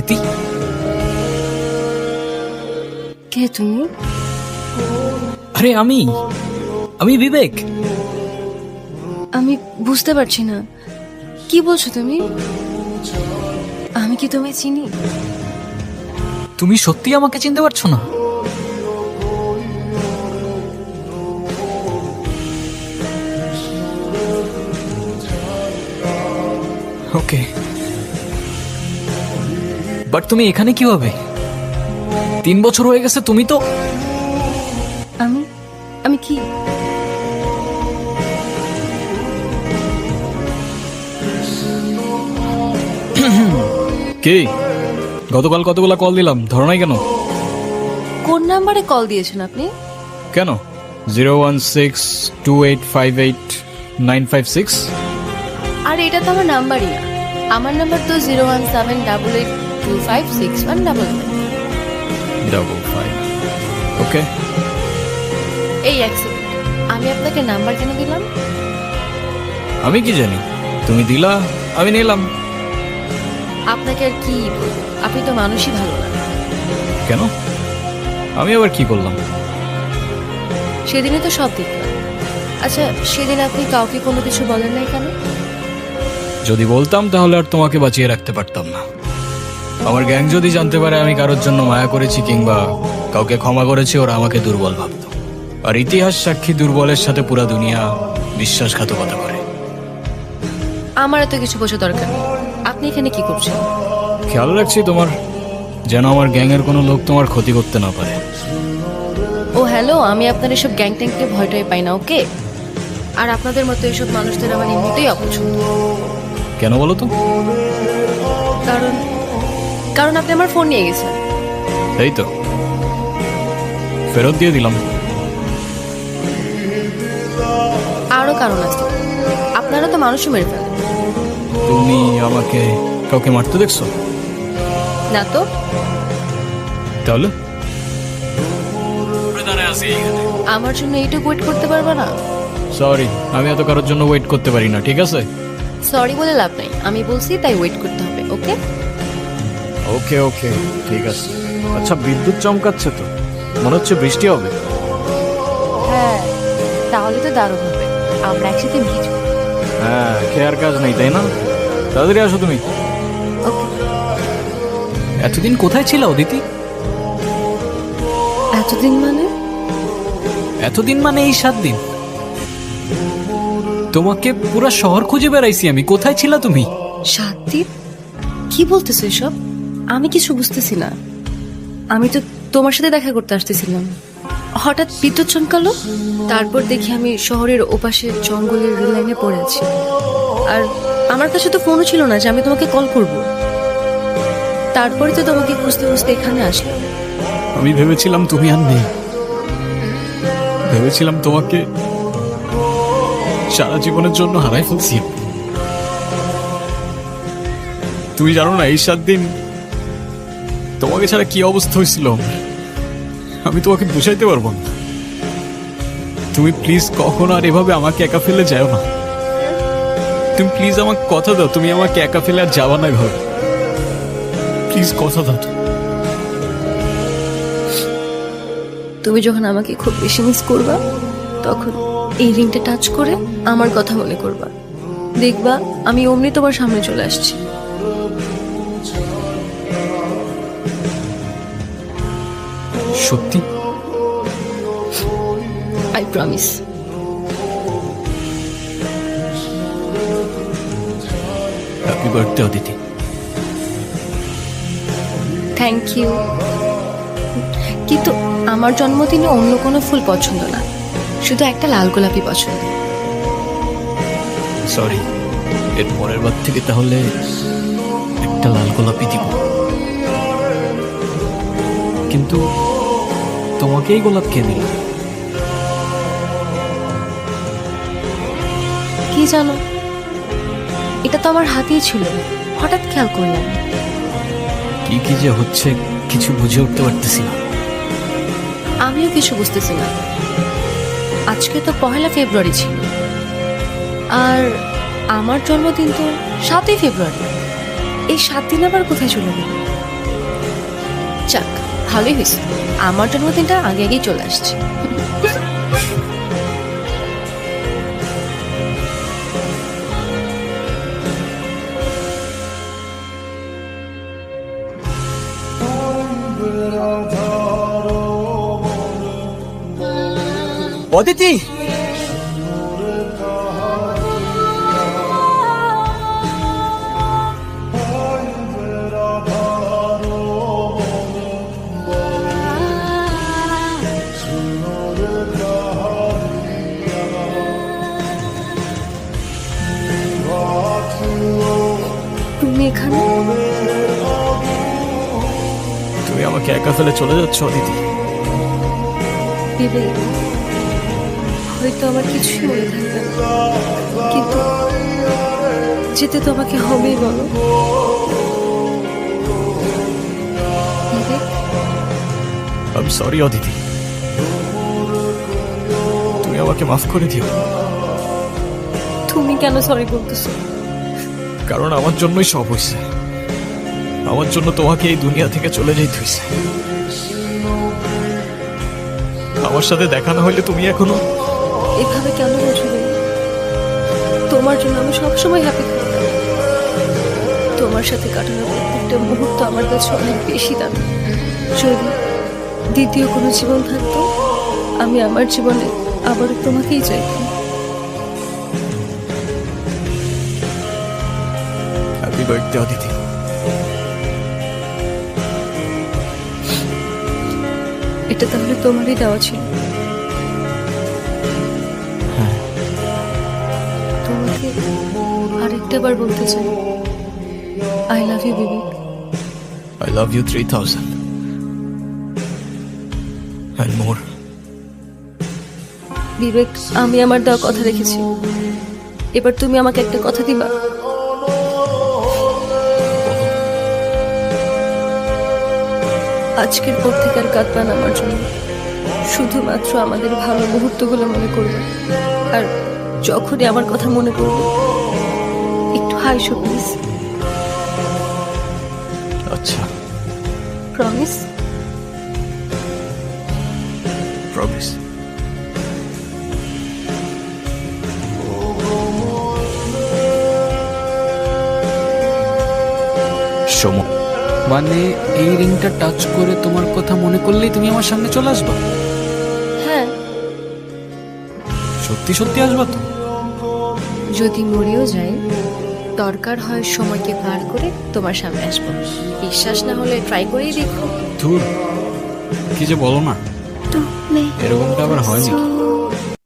অদিতি, কে তুমি? আরে আমি আমি বিবেক। আমি বুঝতে পারছি না, কি বলছো তুমি? আমি কি তোমায় চিনি? তুমি সত্যি আমাকে চিনতে পারছো না? ওকে, বাট তুমি এখানে কিভাবে? 3 বছর হয়ে গেছে, তুমি তো... আমি আমি কি? কে? গতকাল কতগুলা কল দিলাম, ধরো নাই কেন? কোন নাম্বারে কল দিয়েছেন আপনি? কেন? 01628589556। আর এটা তো আমার নাম্বারই না। আমার নাম্বার তো 01788256155। ওকে, এই এক সেকেন্ড, আমি আপনাকে নাম্বার কেন দিলাম? আমি কি জানি, তুমি দিলা, আমি নিলাম। আপনাকে আর কি বলবো, আপনি তো মানুষই ভালো না। কেন? আমি আবার কি করলাম? সেদিনে তো সব দেখলাম। আচ্ছা, সেদিন আপনি কাউকে কোনো কিছু বলেন নাই কেন? যদি বলতাম তাহলে আর তোমাকে বাঁচিয়ে রাখতে পারতাম না। আমার গ্যাং যদি জানতে পারে আমি কারোর জন্য মায়া করেছি কিংবা কাউকে ক্ষমা করেছি, ওরা আমাকে দুর্বল ভাবতো। আর ইতিহাস সাক্ষী, দুর্বলের সাথে পুরা দুনিয়া বিশ্বাসঘাতকতা করে। আমার এত কিছু বোঝা দরকার নেই। আপনি এখানে কি করছেন? খেয়াল রাখছি তোমার, যেন আমার গ্যাংয়ের কোনো লোক তোমার ক্ষতি করতে না পারে। ও হ্যালো, আমি আপনার এসব গ্যাং ট্যাংকে ভয়টাই পাই না, ওকে? আর আপনাদের মতো এসব মানুষদের আমার এমনিতেই অপছন্দ। কেন বলো তো? কারণ কারণ আপনি আমার ফোন নিয়ে গেছেন। এই তো, ফেরত দিয়ে দিলাম। আরো কারণ আছে, আপনারা তো মানুষও মেরে ফেলেন। তুমি আমাকে কাউকে মারতে দেখছো? না তো। তাহলে আমার জন্য এইটুকু ওয়েট করতে পারবে না? সরি, আমি এত কারোর জন্য ওয়েট করতে পারি না, ঠিক আছে? সরি বলে লাভ নাই, আমি বলছি তাই ওয়েট করতে হবে, ওকে? ওকে ওকে, ঠিক আছে। আচ্ছা, বিদ্যুৎ চমকাচ্ছে তো, মনে হচ্ছে বৃষ্টি হবে। হ্যাঁ, তাহলে তো দারুণ হবে, আমরা একসাথে ভিজবো। হ্যাঁ, খেয়ার কাজ নেই তাই না? তাড়াতাড়ি আসো তুমি। ওকে। এতদিন কোথায় ছিল অদিতি? এতদিন মানে? এতদিন মানে এই 7 দিন। তোমাকে পুরো শহর খুঁজে বেড়াইছি আমি, কোথায় ছিলা তুমি? 7 দিন? কি বলতেছো এসব? আমি কিছু বুঝতেছি না। আমি তো তোমার সাথে দেখা করতে আসতেছিলাম, হঠাৎ বিদ্যুৎ চমকালো। তারপর দেখি আমি শহরের ওপাশে জঙ্গলের রেল লাইনে পড়ে আছি। আর আমার কাছে তো ফোনও ছিল না যে আমি তোমাকে কল করব। তারপরে তো তোমাকে খুঁজতে খুঁজতে এখানে আসলাম। আমি ভেবেছিলাম তুমি আর নেই, ভেবেছিলাম তোমাকে সারা জীবনের জন্য হারাই ফেলছি। তুমি জানো না এই 7 দিন তোমাকে ছাড়া কি অবস্থা হয়েছিল, আমি তোমাকে বুঝাইতে পারবো না। তুমি প্লিজ কখনো আর এভাবে আমাকে একা ফেলে যাও না। তুমি প্লিজ আমাকে কথা দাও, তুমি আমাকে একা ফেলে আর যাবা না ঘর। প্লিজ কথা দাও। তুমি যখন আমাকে খুব বেশি মিস করবা, তখন এই রিংটা টাচ করে আমার কথা মনে করবা। দেখবা আমি অমনি তোমার সামনে চলে আসছি। সত্যি? I promise. Happy birthday Aditi. Thank you. কিন্তু আমার জন্মদিনে অন্য কোনো ফুল পছন্দ না, শুধু একটা লাল গোলাপি পছন্দ। সরি, এর পরের বার থেকে তাহলে একটা লাল গোলাপি দিব। কিন্তু তোমাকেই গোলাপ কে দিল? কি জানো, এটা তো আমার হাতেই ছিল, হঠাৎ খেয়াল করলাম। কি কি যে হচ্ছে কিছু বুঝে উঠতে পারতেছি না। আমিও কিছু বুঝতেছি না। আজকে তো 1 ফেব্রুয়ারি ছিল, আর আমার জন্মদিন তো 7 ফেব্রুয়ারি। এই 7 দিন আবার কোথায় চলে গেল? ভালোই হয়েছে, আমার জন্মদিনটা আগে আগেই চলে আসছে। অদিতি, তুমি এখানে? তুমি আমাকে একা ফেলে চলে যাচ্ছ অদিতি? বিবেক, হয়তো আমার কিছুই মনে থাকবে না, কিন্তু যেতে তো আমাকে হবেই, বলো। বিবেক, আই সরি অদিতি, তুমি আমাকে মাফ করে দিও। তুমি কেন সরি বলতেছো? কারণ আমার জন্যই সব হয়েছে, আমার জন্য তোমাকে এই দুনিয়া থেকে চলে যেতে হয়েছে। আমার সাথে দেখা না হইলে তুমি এখনো। এভাবে কেন বলছো বিবেক? তোমার জন্য আমি সবসময় হ্যাপি থাকতাম। তোমার সাথে কাটানো প্রত্যেকটা মুহূর্ত আমার কাছে অনেক বেশি দামি। যদি দ্বিতীয় কোনো জীবন থাকতো, আমি আমার জীবনে আবারও তোমাকেই চাইতাম। Happy birthday Aditi. এটা তাহলে তোমারই দেওয়া ছিল? হ্যাঁ। তোমাকে আরেকটা বার বলতে চাই, I love you Bibek. I love you 3000 and more. Bibek, আমি আমার দেওয়া কথা রেখেছি, এবার তুমি আমাকে একটা কথা দিবা? আজকের পর থেকে আর কাঁদবা না আমার জন্য, শুধুমাত্র আমাদের ভালো মুহূর্তগুলো মনে করবে। আর যখনই আমার কথা মনে করবে একটু হাসো প্লিজ। আচ্ছা, প্রমিস? প্রমিস। সময় মানে এই রিংটা টাচ করে তোমার কথা মনে করলেই তুমি আমার সামনে চলে আসবা? হ্যাঁ, সত্যি সত্যি আসবা তো? যদি মরেও যাই, দরকার হয় সময়কে পার করে তোমার সামনে আসবো। বিশ্বাস না হলে ট্রাই করেই দেখো। ধুর, কি যে বলো না, এরকমটা আবার হয়নি।